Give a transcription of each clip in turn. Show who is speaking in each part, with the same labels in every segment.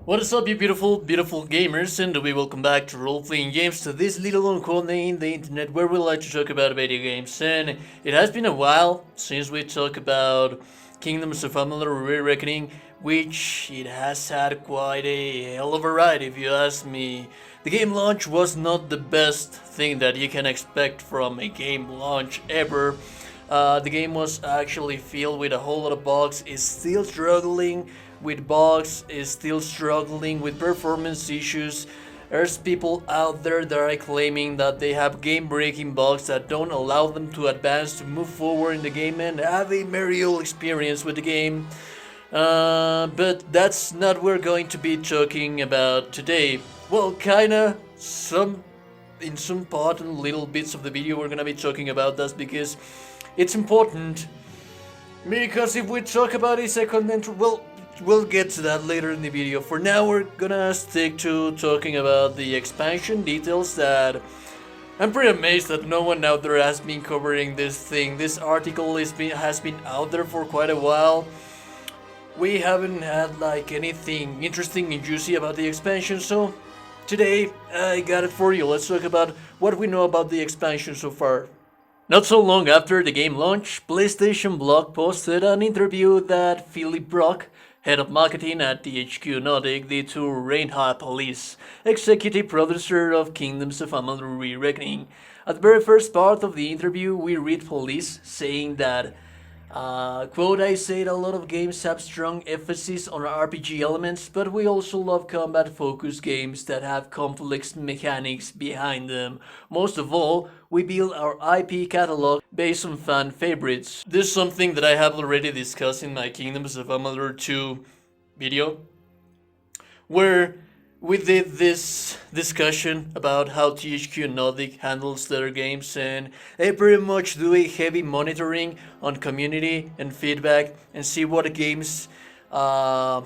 Speaker 1: What is up, you beautiful gamers, and we welcome back to Role-Playing Games, to this little known corner in the internet where we like to talk about video games. And it has been a while since we talked about Kingdoms of Amalur Re-Reckoning, which it has had quite a hell of a ride if you ask me. The game launch was not the best thing that you can expect from a game launch ever. The game was actually filled with a whole lot of bugs, is still struggling with bugs, is still struggling with performance issues. There's people out there that are claiming that they have game-breaking bugs that don't allow them to advance, to move forward in the game and have a merry experience with the game. But that's not what we're going to be talking about today. Well, kinda, in some part and little bits of the video we're gonna be talking about that because it's important. Because if we talk about a second entry, well, we'll get to that later in the video. For now, we're gonna stick to talking about the expansion details that I'm pretty amazed that no one out there has been covering this thing. This article has been out there for quite a while. We haven't had like anything interesting and juicy about the expansion, so today I got it for you. Let's talk about what we know about the expansion so far. Not so long after the game launch, PlayStation Blog posted an interview that Philip Brock, head of marketing at THQ Nordic, did to Reinhard Police, executive producer of Kingdoms of Amalur Re-Reckoning. At the very first part of the interview, we read Police saying that, quote, "I said a lot of games have strong emphasis on RPG elements, but we also love combat-focused games that have complex mechanics behind them. Most of all, we build our IP catalog based on fan favorites." This is something that I have already discussed in my Kingdoms of Amalur 2 video, where we did this discussion about how THQ Nordic handles their games, and they pretty much do a heavy monitoring on community and feedback and see what games are,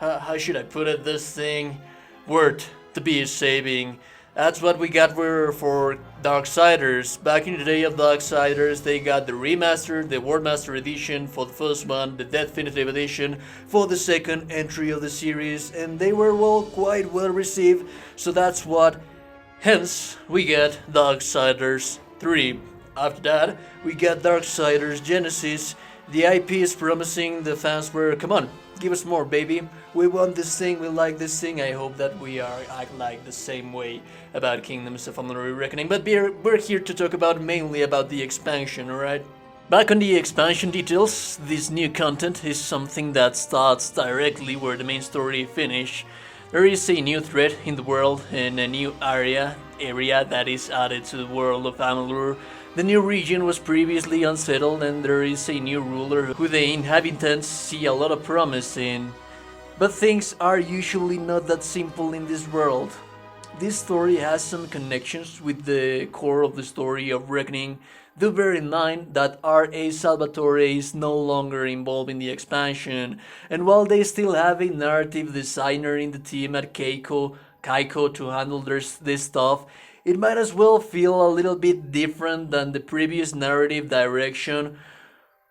Speaker 1: how should I put it, this thing, worth to be saving. That's what we got for Darksiders. Back in the day of Darksiders, they got the remaster, the World Master Edition for the first one, the Definitive Edition for the second entry of the series, and they were quite well received, so that's what, hence, we get Darksiders 3. After that, we got Darksiders Genesis. The IP is promising, the fans were, come on, give us more, baby. We want this thing, we like this thing. I hope that we act like the same way about Kingdoms of Amalur Re-Reckoning. But we're here to talk mainly about the expansion, alright? Back on the expansion details, this new content is something that starts directly where the main story finishes. There is a new threat in the world and a new area that is added to the world of Amalur. The new region was previously unsettled and there is a new ruler who the inhabitants see a lot of promise in. But things are usually not that simple in this world. This story has some connections with the core of the story of Reckoning. Do bear in mind that R.A. Salvatore is no longer involved in the expansion, and while they still have a narrative designer in the team at Kaiko to handle this stuff, it might as well feel a little bit different than the previous narrative direction,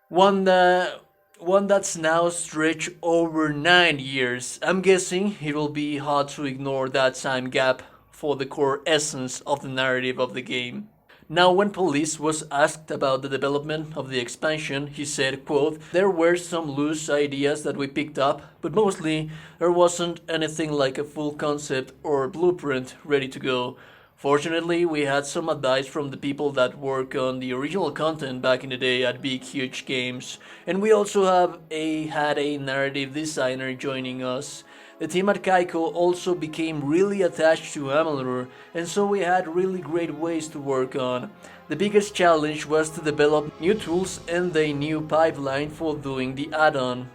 Speaker 1: one that's now stretched over 9 years. I'm guessing it will be hard to ignore that time gap for the core essence of the narrative of the game. Now, when Police was asked about the development of the expansion, he said, quote, "There were some loose ideas that we picked up, but mostly there wasn't anything like a full concept or blueprint ready to go. Fortunately, we had some advice from the people that work on the original content back in the day at Big Huge Games, and we also had a narrative designer joining us. The team at Kaiko also became really attached to Amalur, and so we had really great ways to work on. The biggest challenge was to develop new tools and a new pipeline for doing the add-on.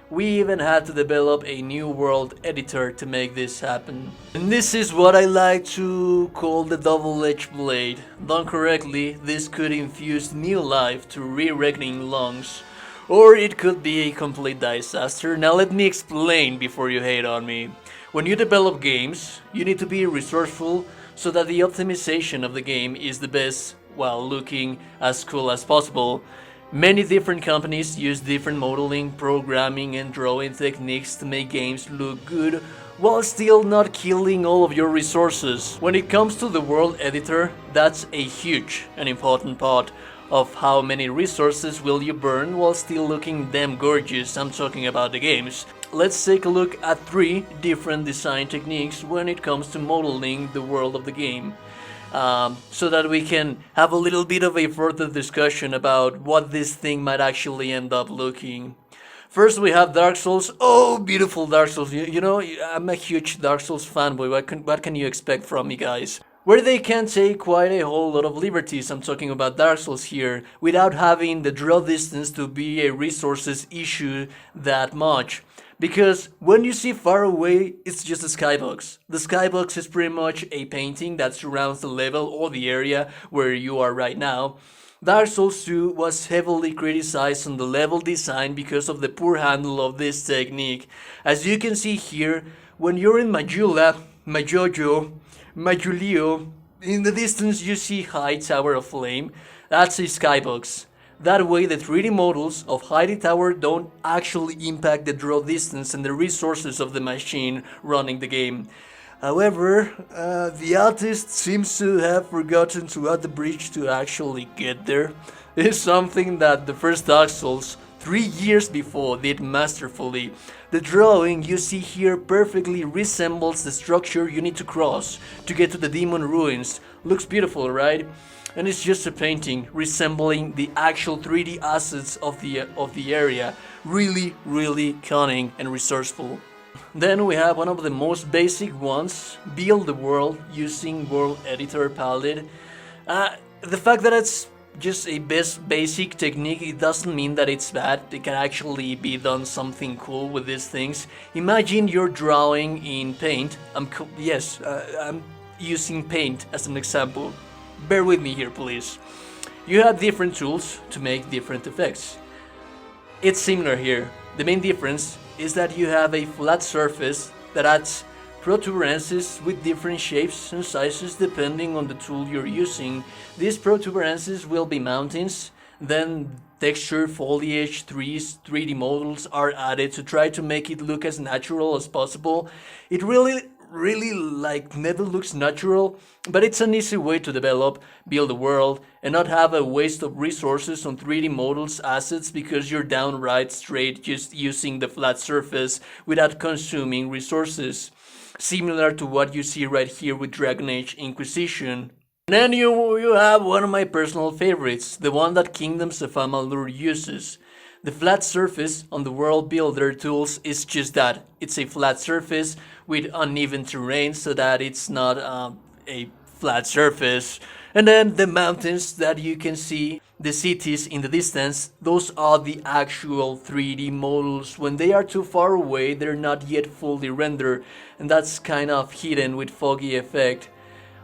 Speaker 1: We even had to develop a new world editor to make this happen. And this is what I like to call the double-edged blade. Done correctly, this could infuse new life to Re-Reckoning lungs. Or it could be a complete disaster. Now let me explain before you hate on me. When you develop games, you need to be resourceful so that the optimization of the game is the best while looking as cool as possible. Many different companies use different modeling, programming, and drawing techniques to make games look good while still not killing all of your resources. When it comes to the world editor, that's a huge and important part of how many resources will you burn while still looking damn gorgeous. I'm talking about the games. Let's take a look at 3 different design techniques when it comes to modeling the world of the game. So that we can have a little bit of a further discussion about what this thing might actually end up looking. First, we have Dark Souls. Oh, beautiful Dark Souls. You know, I'm a huge Dark Souls fanboy. What can you expect from me, guys? Where they can take quite a whole lot of liberties, I'm talking about Dark Souls here, without having the draw distance to be a resources issue that much. Because when you see far away, it's just a skybox. The skybox is pretty much a painting that surrounds the level or the area where you are right now. Dark Souls 2 was heavily criticized on the level design because of the poor handle of this technique. As you can see here, when you're in Majula, Majojo, Majulio, in the distance you see High Tower of Flame. That's a skybox. That way the 3D models of High Tower don't actually impact the draw distance and the resources of the machine running the game. However, the artist seems to have forgotten to add the bridge to actually get there. It is something that the first Dark Souls 3 years before did masterfully. The drawing you see here perfectly resembles the structure you need to cross to get to the demon ruins. Looks beautiful, right? And it's just a painting resembling the actual 3D assets of the area. Really cunning and resourceful. Then we have one of the most basic ones, build the world using world editor palette. The fact that it's just a basic technique, it doesn't mean that it's bad. It can actually be done something cool with these things. Imagine you're drawing in paint. I'm using paint as an example. Bear with me here, please. You have different tools to make different effects. It's similar here. The main difference is that you have a flat surface that adds protuberances with different shapes and sizes depending on the tool you're using. These protuberances will be mountains, then texture, foliage, trees, 3D models are added to try to make it look as natural as possible. It really like never looks natural, but it's an easy way to develop, build a world, and not have a waste of resources on 3D models assets because you're downright straight just using the flat surface without consuming resources. Similar to what you see right here with Dragon Age Inquisition. And then you have one of my personal favorites, the one that Kingdoms of Amalur uses. The flat surface on the world builder tools is just that. It's a flat surface with uneven terrain so that it's not a flat surface. And then the mountains that you can see, the cities in the distance, those are the actual 3D models. When they are too far away, they're not yet fully rendered, and that's kind of hidden with foggy effect.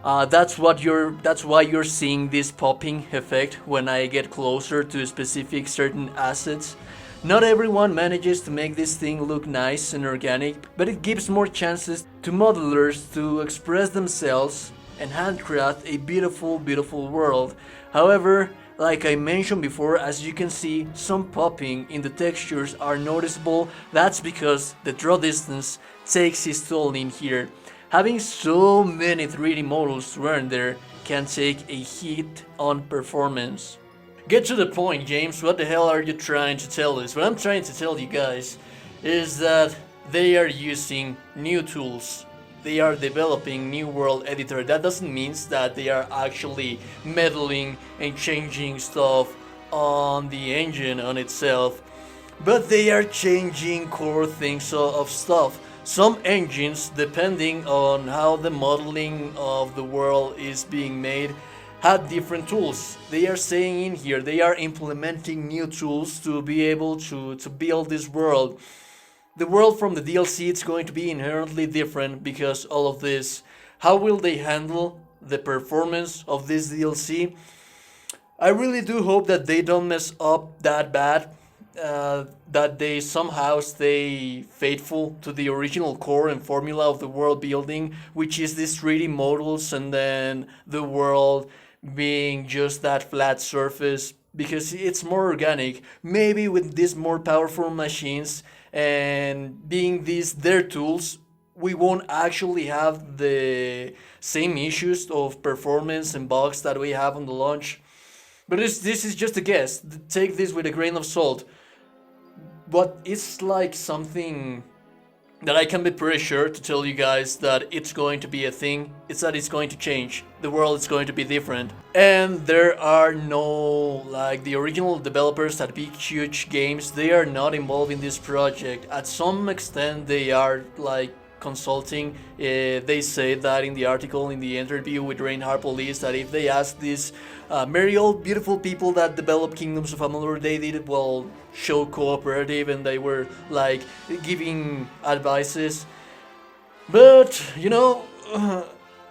Speaker 1: That's why you're seeing this popping effect when I get closer to specific certain assets. Not everyone manages to make this thing look nice and organic, but it gives more chances to modelers to express themselves and handcraft a beautiful world. However, like I mentioned before, as you can see, some popping in the textures are noticeable. That's because the draw distance takes its toll in here. Having so many 3D models to render can take a hit on performance. Get to the point, James. What the hell are you trying to tell us? What I'm trying to tell you guys is that they are using new tools. They are developing new world editor. That doesn't mean that they are actually meddling and changing stuff on the engine on itself, but they are changing core things of stuff. Some engines, depending on how the modeling of the world is being made, have different tools. They are saying in here, they are implementing new tools to be able to build this world. The world from the DLC is going to be inherently different because all of this. How will they handle the performance of this DLC? I really do hope that they don't mess up that bad. That they somehow stay faithful to the original core and formula of the world building, which is these 3D models and then the world being just that flat surface. because it's more organic. Maybe with these more powerful machines and being these their tools, we won't actually have the same issues of performance and bugs that we have on the launch. But this is just a guess. Take this with a grain of salt. But it's like something that I can be pretty sure to tell you guys that it's going to be a thing. It's that it's going to change. The world is going to be different. And there are no, like, the original developers at big huge games, they are not involved in this project. At some extent they are like consulting. They say that in the article, in the interview with Reinhard Police, that if they ask these merry old beautiful people that developed Kingdoms of Amalur, they did well show cooperative and they were like giving advices. But you know,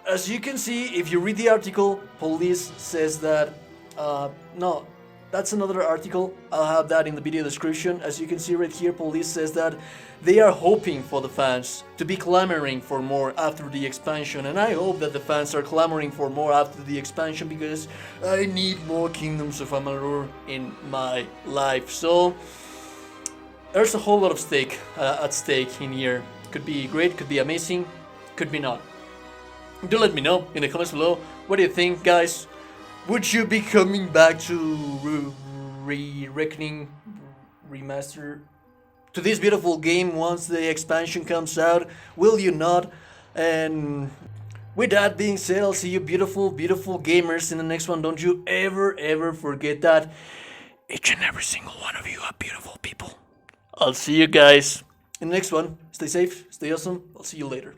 Speaker 1: as you can see, if you read the article, Police says that no, that's another article. I'll have that in the video description. As you can see right here, Police says that they are hoping for the fans to be clamoring for more after the expansion, and I hope that the fans are clamoring for more after the expansion, because I need more Kingdoms of Amalur in my life. So there's a whole lot of at stake in here. Could be great, could be amazing, could be not. Do let me know in the comments below. What do you think, guys? Would you be coming back to Reckoning Remaster, to this beautiful game once the expansion comes out? Will you not? And with that being said, I'll see you beautiful gamers in the next one. Don't you ever forget that each and every single one of you are beautiful people. I'll see you guys in the next one. Stay safe, stay awesome. I'll see you later.